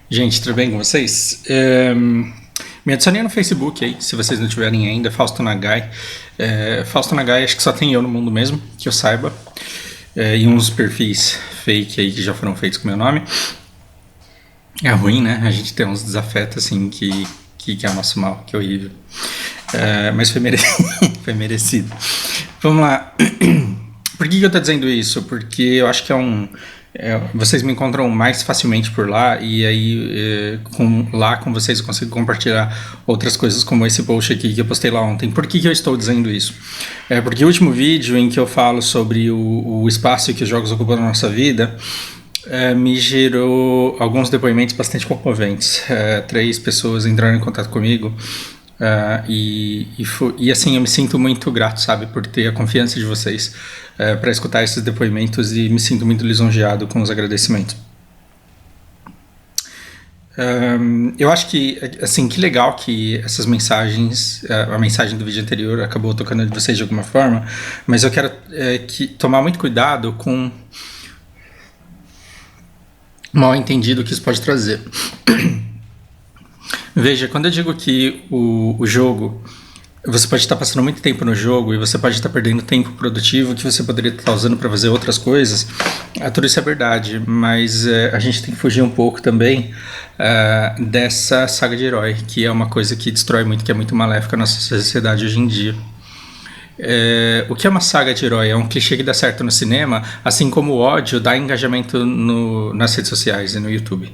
Gente, tudo bem com vocês? Me adicionei no Facebook aí, se vocês não tiverem ainda, Fausto Nagai. Fausto Nagai, acho que só tem eu no mundo mesmo, que eu saiba. E uns perfis fake aí que já foram feitos com meu nome. É ruim, né? A gente tem uns desafetos assim que é o nosso mal, que é horrível. Mas foi merecido. Foi merecido. Vamos lá. Por que eu tô dizendo isso? Porque eu acho que vocês me encontram mais facilmente por lá e aí lá com vocês eu consigo compartilhar outras coisas como esse post aqui que eu postei lá ontem. Por que eu estou dizendo isso? Porque o último vídeo em que eu falo sobre o espaço que os jogos ocupam na nossa vida me gerou alguns depoimentos bastante comoventes. 3 pessoas entraram em contato comigo e assim, eu me sinto muito grato, sabe, por ter a confiança de vocês para escutar esses depoimentos e me sinto muito lisonjeado com os agradecimentos. Eu acho que, assim, que legal que essas mensagens, a mensagem do vídeo anterior acabou tocando de vocês de alguma forma, mas eu quero tomar muito cuidado com o mal entendido que isso pode trazer. Veja, quando eu digo que o jogo, você pode estar passando muito tempo no jogo e você pode estar perdendo tempo produtivo que você poderia estar usando para fazer outras coisas, tudo isso é verdade, mas a gente tem que fugir um pouco também dessa saga de herói, que é uma coisa que destrói muito, que é muito maléfica na nossa sociedade hoje em dia. O que é uma saga de herói? É um clichê que dá certo no cinema, assim como o ódio dá engajamento nas redes sociais e no YouTube.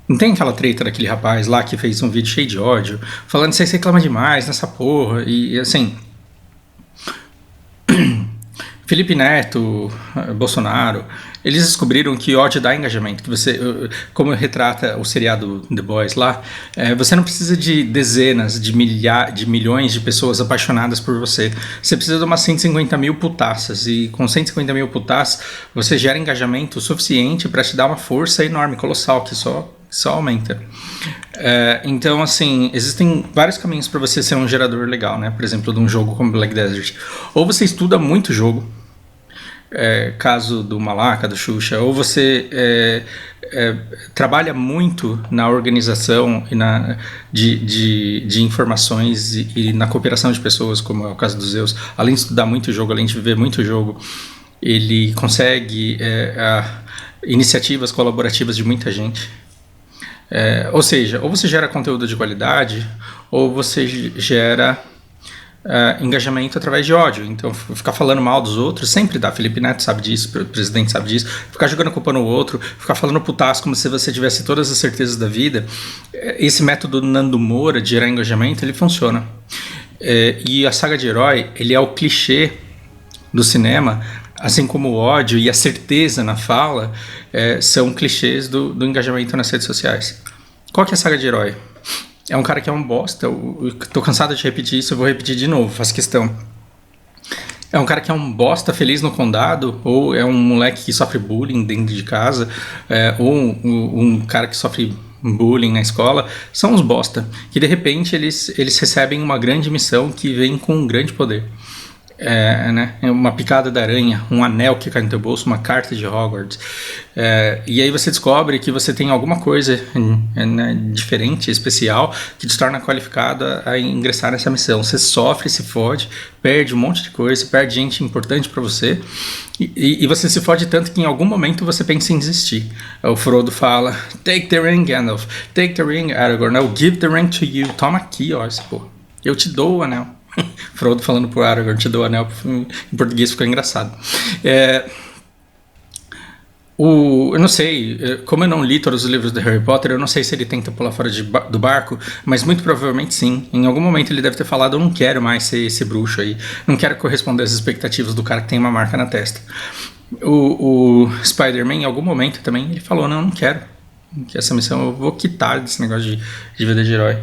Não tem aquela treta daquele rapaz lá que fez um vídeo cheio de ódio, falando que vocês reclamam demais nessa porra, e assim. Felipe Neto, Bolsonaro, eles descobriram que ódio dá engajamento, que você, como retrata o seriado The Boys lá, você não precisa de dezenas, de milhões de pessoas apaixonadas por você. Você precisa de umas 150 mil putaças, e com 150 mil putaças você gera engajamento suficiente para te dar uma força enorme, colossal, que só aumenta. Então, assim, existem vários caminhos para você ser um gerador legal, né? Por exemplo, de um jogo como Black Desert. Ou você estuda muito o jogo, caso do Malaca, do Xuxa, ou você trabalha muito na organização e de informações e na cooperação de pessoas, como é o caso do Zeus. Além de estudar muito o jogo, além de viver muito o jogo, ele consegue iniciativas colaborativas de muita gente. Ou seja, ou você gera conteúdo de qualidade, ou você gera engajamento através de ódio. Então, ficar falando mal dos outros sempre dá. Felipe Neto sabe disso, o presidente sabe disso. Ficar jogando culpa no outro, ficar falando putaço como se você tivesse todas as certezas da vida. Esse método Nando Moura de gerar engajamento, ele funciona. E a saga de herói, ele é o clichê do cinema, assim como o ódio e a certeza na fala são clichês do engajamento nas redes sociais. Qual que é a saga de herói? É um cara que é um bosta, eu tô cansado de repetir isso, eu vou repetir de novo, faço questão. É um cara que é um bosta feliz no condado, ou é um moleque que sofre bullying dentro de casa, ou um cara que sofre bullying na escola, são uns bosta, que de repente eles recebem uma grande missão que vem com um grande poder. Né? Uma picada da aranha, um anel que cai no teu bolso, uma carta de Hogwarts. E aí você descobre que você tem alguma coisa né, diferente, especial, que te torna qualificado a ingressar nessa missão. Você sofre, se fode, perde um monte de coisa, perde gente importante pra você, e você se fode tanto que em algum momento você pensa em desistir. O Frodo fala: Take the ring, Gandalf. Take the ring, Aragorn. I'll give the ring to you. Toma aqui, ó, esse pô. Eu te dou o anel. Frodo falando pro Aragorn, te dou o anel, em português ficou engraçado. Eu não sei, como eu não li todos os livros de Harry Potter, eu não sei se ele tenta pular fora do barco, mas muito provavelmente sim. Em algum momento ele deve ter falado: eu não quero mais ser esse bruxo aí, não quero corresponder às expectativas do cara que tem uma marca na testa. O Spider-Man, em algum momento também, ele falou: não quero. Que essa missão eu vou quitar desse negócio de vida de herói.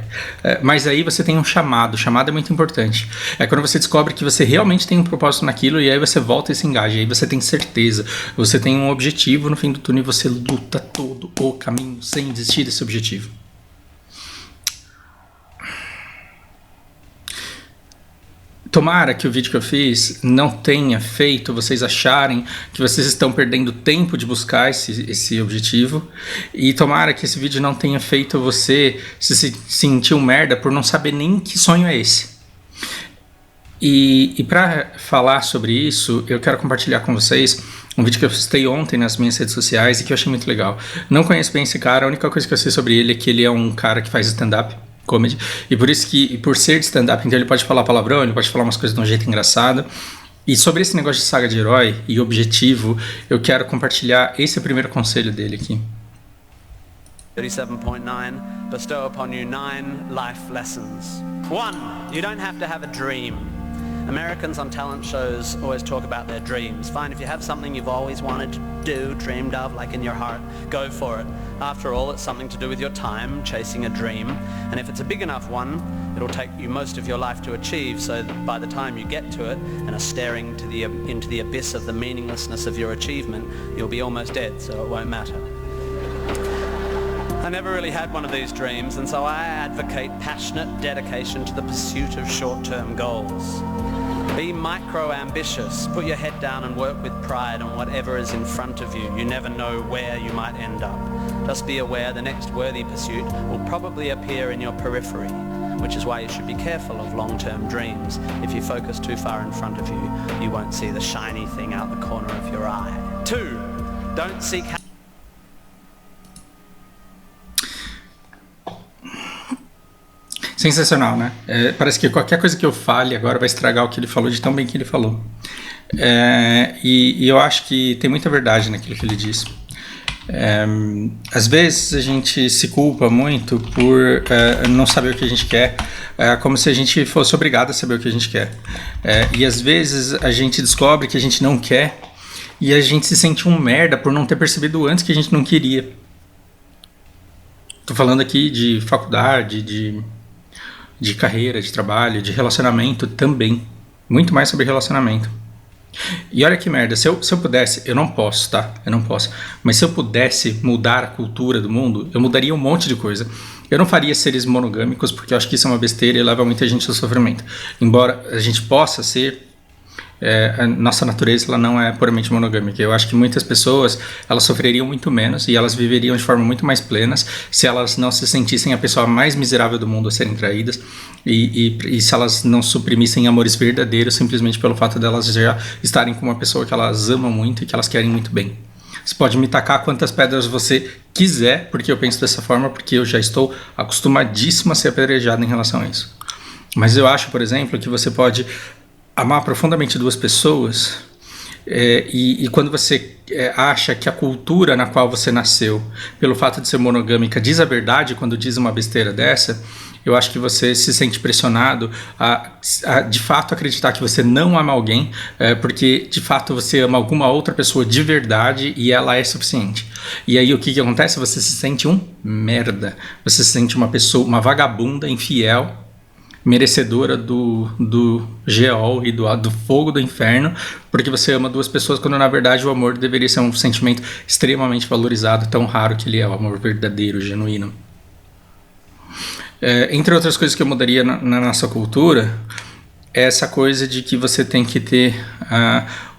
Mas aí você tem um chamado. O chamado é muito importante. É quando você descobre que você realmente tem um propósito naquilo, e aí você volta e se engaja. E aí você tem certeza. Você tem um objetivo no fim do túnel e você luta todo o caminho sem desistir desse objetivo. Tomara que o vídeo que eu fiz não tenha feito vocês acharem que vocês estão perdendo tempo de buscar esse objetivo. E tomara que esse vídeo não tenha feito você se sentir um merda por não saber nem que sonho é esse. E para falar sobre isso, eu quero compartilhar com vocês um vídeo que eu postei ontem nas minhas redes sociais e que eu achei muito legal. Não conheço bem esse cara, a única coisa que eu sei sobre ele é que ele é um cara que faz stand-up comedy, e por isso que, por ser de stand-up, então ele pode falar palavrão, ele pode falar umas coisas de um jeito engraçado. E sobre esse negócio de saga de herói e objetivo, eu quero compartilhar esse primeiro conselho dele aqui. 37.9 bestow upon you 9 life lessons. 1. You don't have to have a dream. Americans on talent shows always talk about their dreams. Fine, if you have something you've always wanted to do, dreamed of, like in your heart, go for it. After all, it's something to do with your time, chasing a dream. And if it's a big enough one, it'll take you most of your life to achieve, so that by the time you get to it and are staring into the abyss of the meaninglessness of your achievement, you'll be almost dead, so it won't matter. I never really had one of these dreams, and so I advocate passionate dedication to the pursuit of short-term goals. Be micro-ambitious, put your head down and work with pride on whatever is in front of you. You never know where you might end up. Just be aware the next worthy pursuit will probably appear in your periphery, which is why you should be careful of long-term dreams. If you focus too far in front of you, you won't see the shiny thing out the corner of your eye. 2. Don't seek Sensacional, né? Parece que qualquer coisa que eu fale agora vai estragar o que ele falou de tão bem que ele falou. E eu acho que tem muita verdade naquilo que ele disse. Às vezes a gente se culpa muito por não saber o que a gente quer, como se a gente fosse obrigado a saber o que a gente quer. E às vezes a gente descobre que a gente não quer e a gente se sente um merda por não ter percebido antes que a gente não queria. Tô falando aqui de faculdade, de carreira, de trabalho, de relacionamento também. Muito mais sobre relacionamento. E olha que merda, se eu pudesse, eu não posso, tá? Eu não posso. Mas se eu pudesse mudar a cultura do mundo, eu mudaria um monte de coisa. Eu não faria seres monogâmicos, porque eu acho que isso é uma besteira e leva muita gente ao sofrimento. Embora a gente possa ser, a nossa natureza ela não é puramente monogâmica. Eu acho que muitas pessoas elas sofreriam muito menos e elas viveriam de forma muito mais plenas se elas não se sentissem a pessoa mais miserável do mundo a serem traídas e se elas não suprimissem amores verdadeiros simplesmente pelo fato delas já estarem com uma pessoa que elas amam muito e que elas querem muito bem. Você pode me tacar quantas pedras você quiser, porque eu penso dessa forma, porque eu já estou acostumadíssimo a ser apedrejado em relação a isso. Mas eu acho, por exemplo, que você pode amar profundamente duas pessoas e quando você acha que a cultura na qual você nasceu, pelo fato de ser monogâmica, diz a verdade quando diz uma besteira dessa, eu acho que você se sente pressionado a de fato acreditar que você não ama alguém, porque de fato você ama alguma outra pessoa de verdade e ela é suficiente. E aí o que acontece? Você se sente um merda, você se sente uma pessoa, uma vagabunda infiel, merecedora do Geol e do fogo do inferno, porque você ama duas pessoas, quando na verdade o amor deveria ser um sentimento extremamente valorizado, tão raro que ele é, o amor verdadeiro, genuíno. Entre outras coisas que eu mudaria na nossa cultura, é essa coisa de que você tem que ter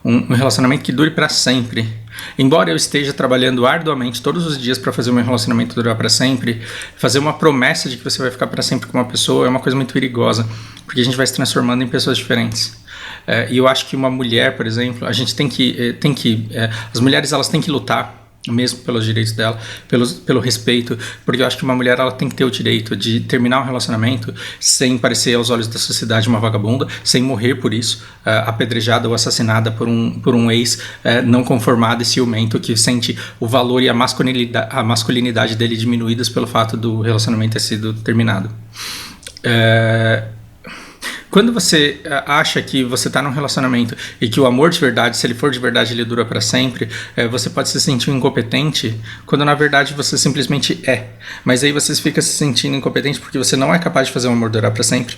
um relacionamento que dure para sempre. Embora eu esteja trabalhando arduamente todos os dias para fazer o meu relacionamento durar para sempre, fazer uma promessa de que você vai ficar para sempre com uma pessoa é uma coisa muito perigosa, porque a gente vai se transformando em pessoas diferentes. E eu acho que uma mulher, por exemplo, a gente tem que as mulheres elas têm que lutar mesmo pelos direitos dela, pelo respeito, porque eu acho que uma mulher ela tem que ter o direito de terminar um relacionamento sem parecer aos olhos da sociedade uma vagabunda, sem morrer por isso, apedrejada ou assassinada por um ex não conformado e ciumento que sente o valor e a masculinidade dele diminuídas pelo fato do relacionamento ter sido terminado. Quando você acha que você está num relacionamento e que o amor de verdade, se ele for de verdade, ele dura para sempre, você pode se sentir incompetente, quando na verdade você simplesmente é. Mas aí você fica se sentindo incompetente porque você não é capaz de fazer o amor durar para sempre.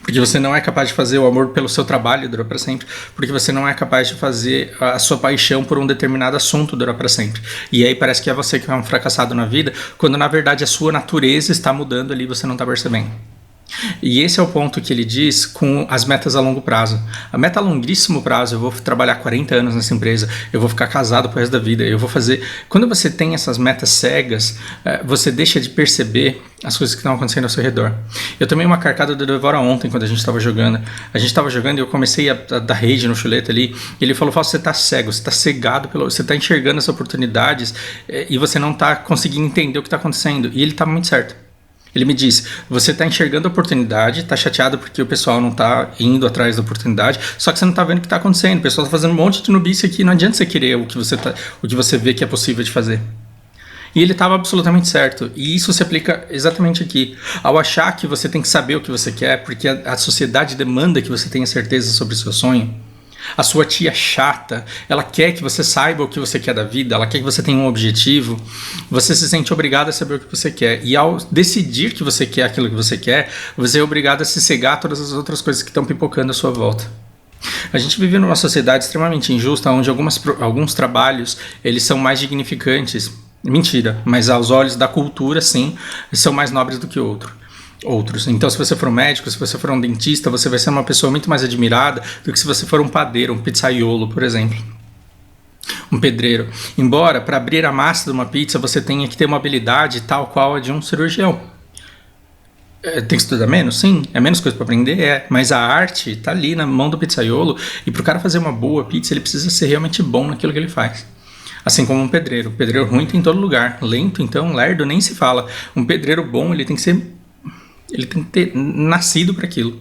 Porque você não é capaz de fazer o amor pelo seu trabalho durar para sempre. Porque você não é capaz de fazer a sua paixão por um determinado assunto durar para sempre. E aí parece que é você que é um fracassado na vida, quando na verdade a sua natureza está mudando ali e você não está percebendo. E esse é o ponto que ele diz com as metas a longo prazo. A meta a longuíssimo prazo, eu vou trabalhar 40 anos nessa empresa, eu vou ficar casado pro resto da vida, eu vou fazer... Quando você tem essas metas cegas, você deixa de perceber as coisas que estão acontecendo ao seu redor. Eu tomei uma carcada do Devora ontem, quando a gente estava jogando. A gente estava jogando e eu comecei a dar rage no chuleta ali, e ele falou, Fausto, você tá cego, você tá cegado, você tá enxergando as oportunidades e você não tá conseguindo entender o que tá acontecendo. E ele tá muito certo. Ele me disse, você está enxergando a oportunidade, está chateado porque o pessoal não está indo atrás da oportunidade, só que você não está vendo o que está acontecendo. O pessoal está fazendo um monte de nubice aqui, não adianta você querer o que você vê que é possível de fazer. E ele estava absolutamente certo. E isso se aplica exatamente aqui. Ao achar que você tem que saber o que você quer, porque a sociedade demanda que você tenha certeza sobre o seu sonho, a sua tia chata, ela quer que você saiba o que você quer da vida, ela quer que você tenha um objetivo, você se sente obrigado a saber o que você quer. E ao decidir que você quer aquilo que você quer, você é obrigado a se cegar a todas as outras coisas que estão pipocando à sua volta. A gente vive numa sociedade extremamente injusta, onde alguns trabalhos eles são mais dignificantes. Mentira, mas aos olhos da cultura, sim, são mais nobres do que outros. Então, se você for um médico, se você for um dentista, você vai ser uma pessoa muito mais admirada do que se você for um padeiro, um pizzaiolo, por exemplo. Um pedreiro. Embora, para abrir a massa de uma pizza, você tenha que ter uma habilidade tal qual a de um cirurgião. Tem que estudar menos? Sim. É menos coisa para aprender? É. Mas a arte está ali na mão do pizzaiolo, e para o cara fazer uma boa pizza, ele precisa ser realmente bom naquilo que ele faz. Assim como um pedreiro. Pedreiro ruim tem em todo lugar. Lento, então, lerdo, nem se fala. Um pedreiro bom, ele tem que ter nascido para aquilo,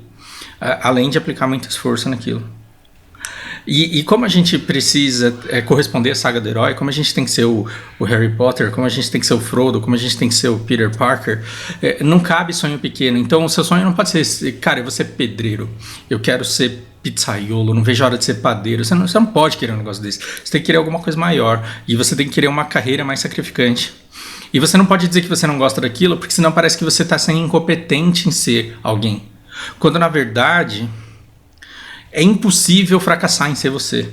além de aplicar muito esforço naquilo. E como a gente precisa corresponder à saga do herói, como a gente tem que ser o Harry Potter, como a gente tem que ser o Frodo, como a gente tem que ser o Peter Parker, não cabe sonho pequeno. Então o seu sonho não pode ser, cara, eu vou ser pedreiro, eu quero ser pizzaiolo, não vejo a hora de ser padeiro. Você não pode querer um negócio desse. Você tem que querer alguma coisa maior, e você tem que querer uma carreira mais sacrificante. E você não pode dizer que você não gosta daquilo, porque senão parece que você está sendo incompetente em ser alguém. Quando, na verdade, é impossível fracassar em ser você.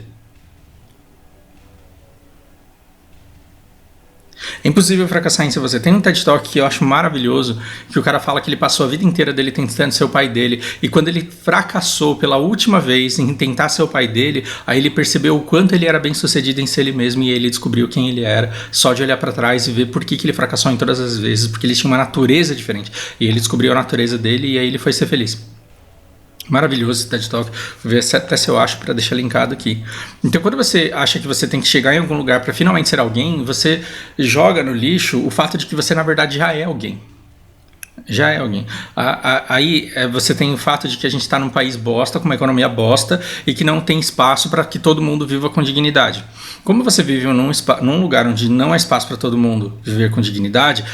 É impossível fracassar em ser você. Tem um TED Talk que eu acho maravilhoso, que o cara fala que ele passou a vida inteira dele tentando ser o pai dele, e quando ele fracassou pela última vez em tentar ser o pai dele, aí ele percebeu o quanto ele era bem sucedido em ser ele mesmo, e ele descobriu quem ele era, só de olhar pra trás e ver por que ele fracassou em todas as vezes, porque ele tinha uma natureza diferente, e ele descobriu a natureza dele, e aí ele foi ser feliz. Maravilhoso esse TED Talk. Vou ver até se eu acho para deixar linkado aqui. Então, quando você acha que você tem que chegar em algum lugar para finalmente ser alguém, você joga no lixo o fato de que você, na verdade, já é alguém. Já é alguém. Aí você tem o fato de que a gente está num país bosta, com uma economia bosta, e que não tem espaço para que todo mundo viva com dignidade. Como você vive num lugar onde não há espaço para todo mundo viver com dignidade,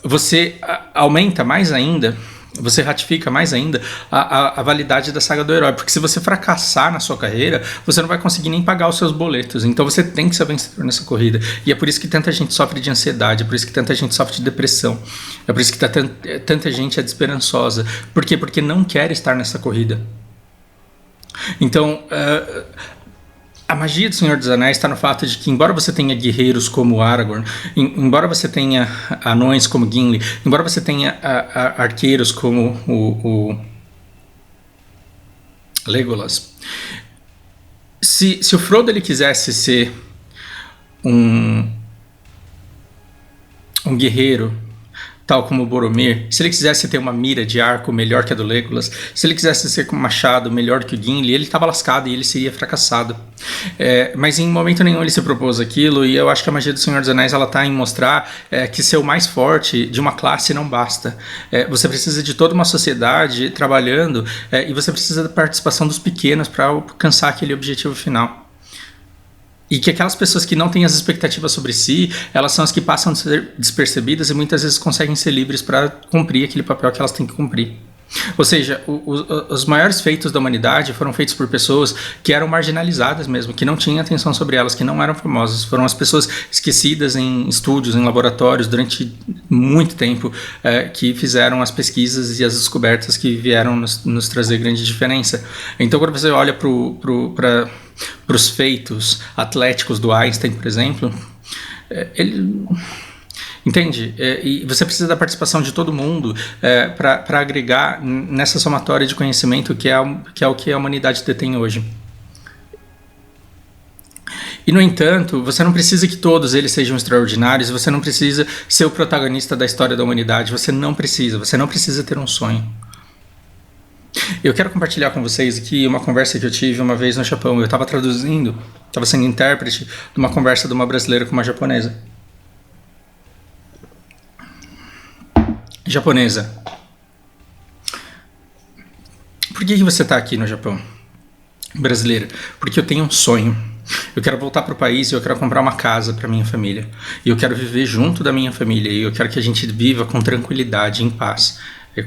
você aumenta mais ainda, você ratifica mais ainda a validade da saga do herói, porque se você fracassar na sua carreira, você não vai conseguir nem pagar os seus boletos. Então você tem que ser vencedor nessa corrida, e é por isso que tanta gente sofre de ansiedade, é por isso que tanta gente sofre de depressão, é por isso que tanta gente é desesperançosa. Por quê? Porque não quer estar nessa corrida. Então a magia do Senhor dos Anéis está no fato de que, embora você tenha guerreiros como Aragorn, embora você tenha anões como Gimli, embora você tenha arqueiros como o Legolas, se o Frodo ele quisesse ser um guerreiro tal como o Boromir, se ele quisesse ter uma mira de arco melhor que a do Legolas, se ele quisesse ser com um machado melhor que o Gimli, ele estava lascado e ele seria fracassado. Mas em momento nenhum ele se propôs aquilo, e eu acho que a magia do Senhor dos Anéis está em mostrar que ser o mais forte de uma classe não basta. Você precisa de toda uma sociedade trabalhando, e você precisa da participação dos pequenos para alcançar aquele objetivo final. E que aquelas pessoas que não têm as expectativas sobre si, elas são as que passam a ser despercebidas e muitas vezes conseguem ser livres para cumprir aquele papel que elas têm que cumprir. Ou seja, os maiores feitos da humanidade foram feitos por pessoas que eram marginalizadas mesmo, que não tinham atenção sobre elas, que não eram famosas. Foram as pessoas esquecidas em estúdios, em laboratórios durante muito tempo, que fizeram as pesquisas e as descobertas que vieram nos trazer grande diferença. Então, quando você olha para os feitos atléticos do Einstein, por exemplo, Entende? E você precisa da participação de todo mundo para agregar nessa somatória de conhecimento que é o que a humanidade detém hoje. E, no entanto, você não precisa que todos eles sejam extraordinários, você não precisa ser o protagonista da história da humanidade, você não precisa ter um sonho. Eu quero compartilhar com vocês aqui uma conversa que eu tive uma vez no Japão. Eu estava traduzindo, estava sendo intérprete de uma conversa de uma brasileira com uma japonesa. Japonesa, por que você está aqui no Japão? Brasileira, porque eu tenho um sonho. Eu quero voltar para o país e eu quero comprar uma casa para minha família. E eu quero viver junto da minha família. E eu quero que a gente viva com tranquilidade, em paz.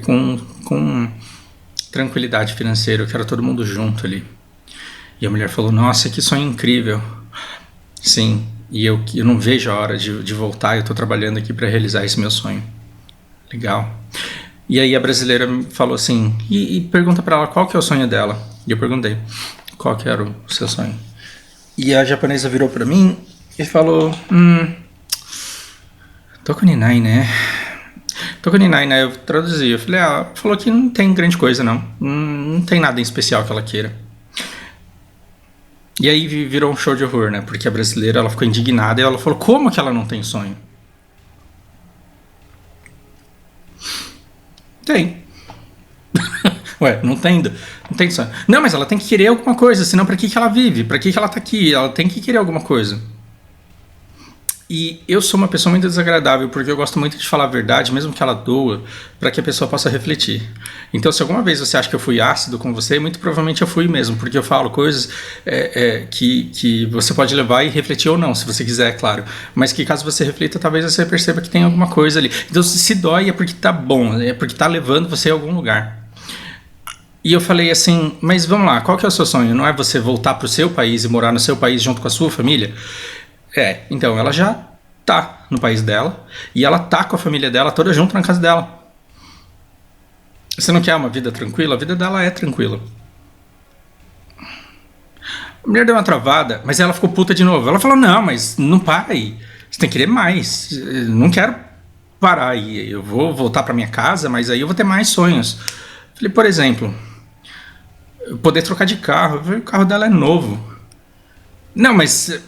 Com tranquilidade financeira. Eu quero todo mundo junto ali. E a mulher falou, nossa, que sonho incrível. Sim, e eu não vejo a hora de voltar. Eu estou trabalhando aqui para realizar esse meu sonho. Legal. E aí a brasileira falou assim, e pergunta para ela qual que é o sonho dela. E eu perguntei, qual que era o seu sonho? E a japonesa virou para mim e falou, Tokuninai, né? Tokuninai, né? Eu traduzi, eu falei, ela falou que não tem grande coisa, não. Não tem nada em especial que ela queira. E aí virou um show de horror, né? Porque a brasileira, ela ficou indignada e ela falou, como que ela não tem sonho? Tem. Ué, não tem sonho. Não, mas ela tem que querer alguma coisa, senão pra que ela vive? Pra que ela tá aqui? Ela tem que querer alguma coisa. E eu sou uma pessoa muito desagradável, porque eu gosto muito de falar a verdade, mesmo que ela doa, para que a pessoa possa refletir. Então, se alguma vez você acha que eu fui ácido com você, muito provavelmente eu fui mesmo, porque eu falo coisas que você pode levar e refletir ou não, se você quiser, é claro. Mas que caso você reflita, talvez você perceba que tem alguma coisa ali. Então, se dói é porque tá bom, é porque tá levando você a algum lugar. E eu falei assim, mas vamos lá, qual que é o seu sonho? Não é você voltar pro seu país e morar no seu país junto com a sua família? Então ela já tá no país dela e ela tá com a família dela toda junto na casa dela. Você não quer uma vida tranquila? A vida dela é tranquila. A mulher deu uma travada, mas ela ficou puta de novo. Ela falou, não, mas não para aí. Você tem que querer mais. Eu não quero parar aí. Eu vou voltar pra minha casa, mas aí eu vou ter mais sonhos. Falei, por exemplo, poder trocar de carro. O carro dela é novo. Não, mas...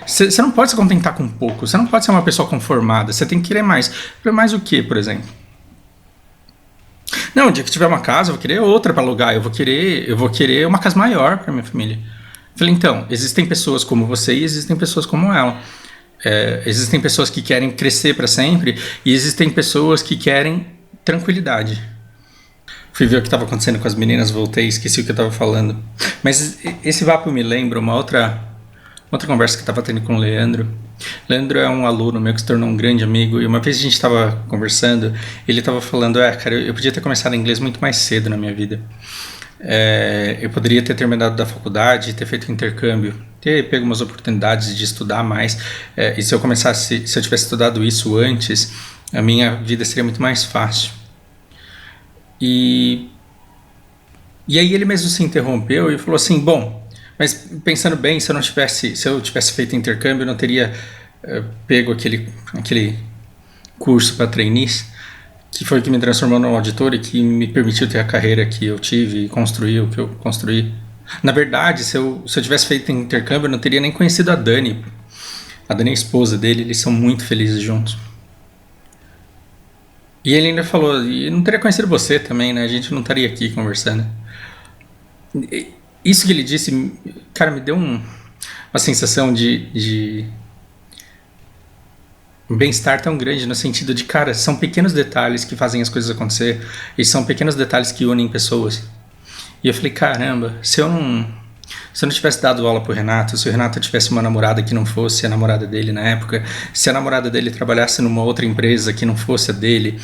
você não pode se contentar com pouco. Você não pode ser uma pessoa conformada. Você tem que querer mais. Mais o que, por exemplo? Não, o dia que tiver uma casa, eu vou querer outra para alugar. Eu vou querer uma casa maior para minha família. Falei, então, existem pessoas como você e existem pessoas como ela. Existem pessoas que querem crescer para sempre e existem pessoas que querem tranquilidade. Fui ver o que estava acontecendo com as meninas, voltei, esqueci o que eu estava falando. Mas esse vapo me lembra uma outra conversa que eu estava tendo com o Leandro. Leandro é um aluno meu que se tornou um grande amigo. E uma vez a gente estava conversando, ele estava falando, cara, eu podia ter começado inglês muito mais cedo na minha vida. Eu poderia ter terminado da faculdade, ter feito intercâmbio, ter pego umas oportunidades de estudar mais. E se eu tivesse estudado isso antes, a minha vida seria muito mais fácil. E aí ele mesmo se interrompeu e falou assim, bom, mas pensando bem, se eu tivesse feito intercâmbio, eu não teria pego aquele curso para trainees, que foi o que me transformou no auditor e que me permitiu ter a carreira que eu tive e construir o que eu construí. Na verdade, se eu tivesse feito intercâmbio, eu não teria nem conhecido a Dani. A Dani é a esposa dele, eles são muito felizes juntos. E ele ainda falou, e não teria conhecido você também, né? A gente não estaria aqui conversando. Isso que ele disse, cara, me deu uma sensação de um bem-estar tão grande no sentido de, cara, são pequenos detalhes que fazem as coisas acontecer e são pequenos detalhes que unem pessoas. E eu falei, caramba, se eu não tivesse dado aula pro Renato, se o Renato tivesse uma namorada que não fosse a namorada dele na época, se a namorada dele trabalhasse numa outra empresa que não fosse a dele,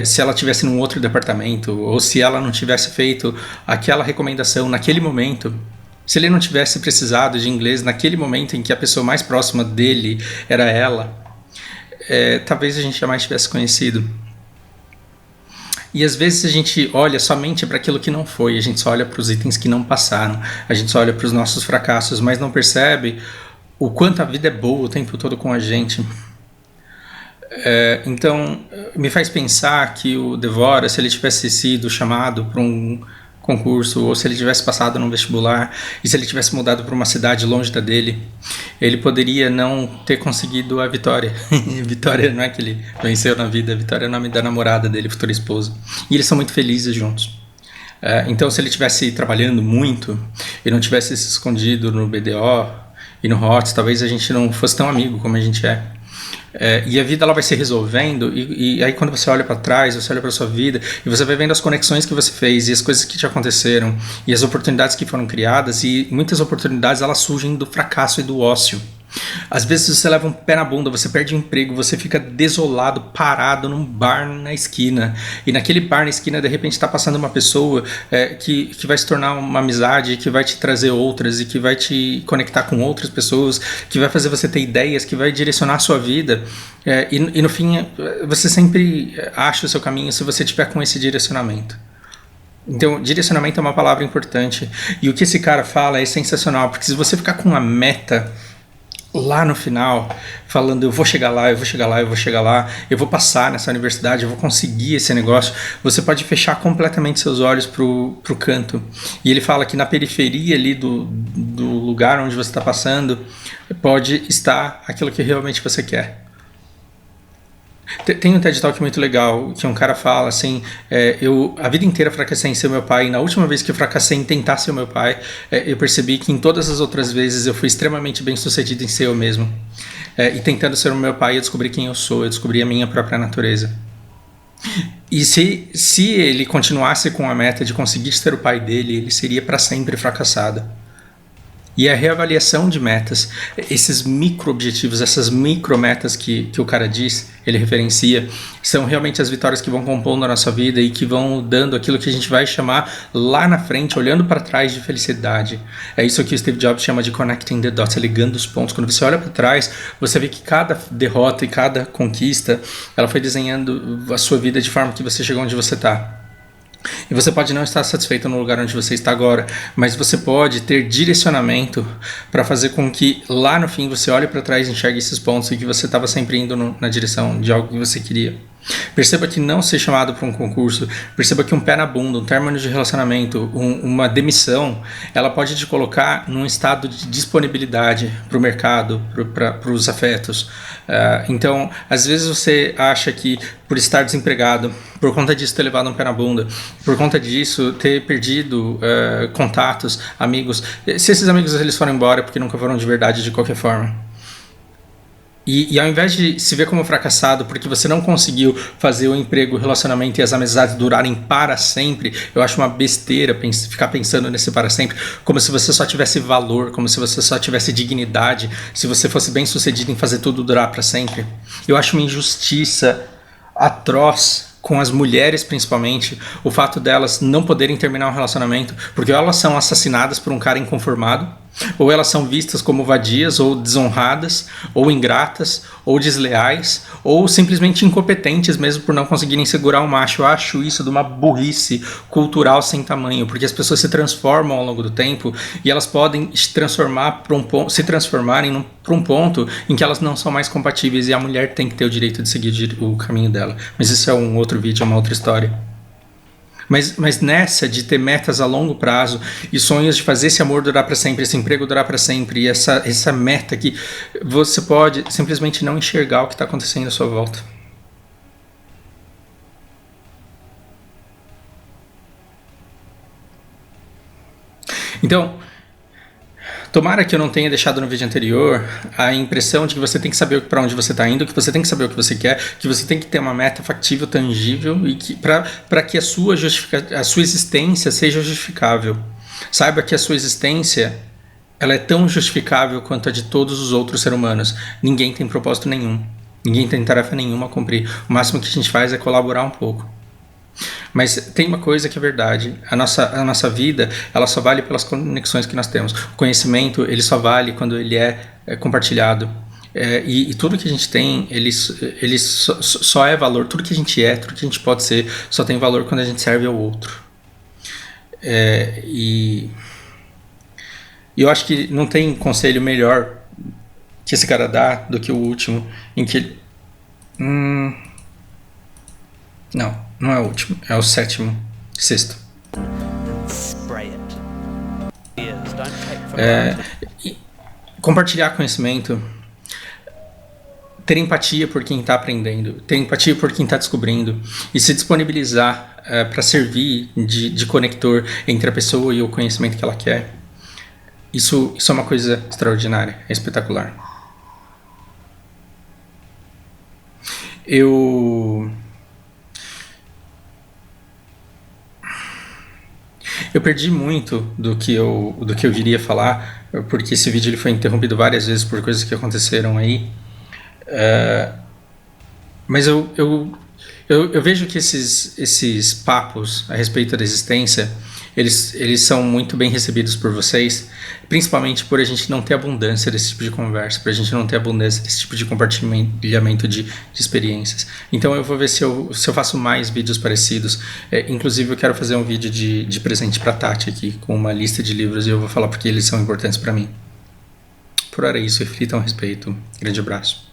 se ela tivesse num outro departamento, ou se ela não tivesse feito aquela recomendação naquele momento, se ele não tivesse precisado de inglês naquele momento em que a pessoa mais próxima dele era ela, talvez a gente jamais tivesse conhecido. E às vezes a gente olha somente para aquilo que não foi, a gente só olha para os itens que não passaram, a gente só olha para os nossos fracassos, mas não percebe o quanto a vida é boa o tempo todo com a gente. Então, me faz pensar que o Devora, se ele tivesse sido chamado para um concurso, ou se ele tivesse passado num vestibular, e se ele tivesse mudado para uma cidade longe da dele, ele poderia não ter conseguido a vitória. Vitória não é que ele venceu na vida, Vitória é o nome da namorada dele, futura esposa. E eles são muito felizes juntos. Então, se ele estivesse trabalhando muito e não tivesse se escondido no BDO e no HOTS, talvez a gente não fosse tão amigo como a gente é. E a vida ela vai se resolvendo e aí quando você olha para trás, você olha para sua vida e você vai vendo as conexões que você fez e as coisas que te aconteceram e as oportunidades que foram criadas, e muitas oportunidades elas surgem do fracasso e do ócio. Às vezes você leva um pé na bunda, você perde o emprego, você fica desolado, parado num bar na esquina, e naquele bar na esquina de repente está passando uma pessoa que vai se tornar uma amizade, que vai te trazer outras e que vai te conectar com outras pessoas, que vai fazer você ter ideias, que vai direcionar a sua vida, e no fim você sempre acha o seu caminho se você tiver com esse direcionamento. Então, direcionamento é uma palavra importante, e o que esse cara fala é sensacional, porque se você ficar com uma meta lá no final, falando eu vou chegar lá, eu vou chegar lá, eu vou chegar lá, eu vou passar nessa universidade, eu vou conseguir esse negócio, você pode fechar completamente seus olhos pro canto. E ele fala que na periferia ali do lugar onde você está passando, pode estar aquilo que realmente você quer. Tem um TED Talk muito legal que um cara fala assim, eu a vida inteira fracassei em ser meu pai, e na última vez que eu fracassei em tentar ser meu pai, eu percebi que em todas as outras vezes eu fui extremamente bem sucedido em ser eu mesmo, e tentando ser o meu pai eu descobri quem eu sou, eu descobri a minha própria natureza. E se ele continuasse com a meta de conseguir ser o pai dele, ele seria para sempre fracassado. E a reavaliação de metas, esses micro-objetivos, essas micro-metas que o cara diz, ele referencia, são realmente as vitórias que vão compondo a nossa vida e que vão dando aquilo que a gente vai chamar lá na frente, olhando para trás, de felicidade. É isso que o Steve Jobs chama de connecting the dots, ligando os pontos. Quando você olha para trás, você vê que cada derrota e cada conquista, ela foi desenhando a sua vida de forma que você chegou onde você está. E você pode não estar satisfeito no lugar onde você está agora, mas você pode ter direcionamento para fazer com que lá no fim você olhe para trás e enxergue esses pontos e que você estava sempre indo na direção de algo que você queria. Perceba que não ser chamado para um concurso, perceba que um pé na bunda, um término de relacionamento, uma demissão, ela pode te colocar num estado de disponibilidade para o mercado, para os afetos. Então, às vezes você acha que por estar desempregado, por conta disso ter levado um pé na bunda, por conta disso ter perdido contatos, amigos, se esses amigos eles foram embora porque nunca foram de verdade de qualquer forma. E ao invés de se ver como fracassado porque você não conseguiu fazer o emprego, o relacionamento e as amizades durarem para sempre, eu acho uma besteira ficar pensando nesse para sempre, como se você só tivesse valor, como se você só tivesse dignidade, se você fosse bem sucedido em fazer tudo durar para sempre. Eu acho uma injustiça atroz com as mulheres, principalmente, o fato delas não poderem terminar um relacionamento porque elas são assassinadas por um cara inconformado, ou elas são vistas como vadias, ou desonradas, ou ingratas, ou desleais, ou simplesmente incompetentes mesmo por não conseguirem segurar um macho. Eu acho isso de uma burrice cultural sem tamanho, porque as pessoas se transformam ao longo do tempo e elas podem se transformarem para um ponto em que elas não são mais compatíveis, e a mulher tem que ter o direito de seguir o caminho dela. Mas isso é um outro vídeo, é uma outra história. Mas nessa de ter metas a longo prazo e sonhos de fazer esse amor durar para sempre, esse emprego durar para sempre, e essa meta que você pode simplesmente não enxergar o que está acontecendo à sua volta. Então, tomara que eu não tenha deixado no vídeo anterior a impressão de que você tem que saber para onde você está indo, que você tem que saber o que você quer, que você tem que ter uma meta factível, tangível, e que para que a sua existência seja justificável. Saiba que a sua existência ela é tão justificável quanto a de todos os outros seres humanos. Ninguém tem propósito nenhum, ninguém tem tarefa nenhuma a cumprir. O máximo que a gente faz é colaborar um pouco. Mas tem uma coisa que é verdade, a nossa vida ela só vale pelas conexões que nós temos. O conhecimento ele só vale quando ele é compartilhado, e tudo que a gente tem ele só é valor, tudo que a gente é, tudo que a gente pode ser só tem valor quando a gente serve ao outro. E eu acho que não tem conselho melhor que esse cara dá do que o último, em que Não é o último, é o sétimo, sexto. Spray it. Don't take for granted. Compartilhar conhecimento, ter empatia por quem está aprendendo, ter empatia por quem está descobrindo e se disponibilizar para servir de conector entre a pessoa e o conhecimento que ela quer. Isso é uma coisa extraordinária, é espetacular. Eu perdi muito do que eu iria falar, porque esse vídeo ele foi interrompido várias vezes por coisas que aconteceram aí. Mas eu vejo que esses papos a respeito da existência, eles são muito bem recebidos por vocês, principalmente por a gente não ter abundância desse tipo de conversa, por a gente não ter abundância desse tipo de compartilhamento de experiências. Então eu vou ver se eu faço mais vídeos parecidos. Inclusive eu quero fazer um vídeo de presente para Tati aqui, com uma lista de livros, e eu vou falar porque eles são importantes para mim. Por hora é isso, reflitam a respeito. Grande abraço.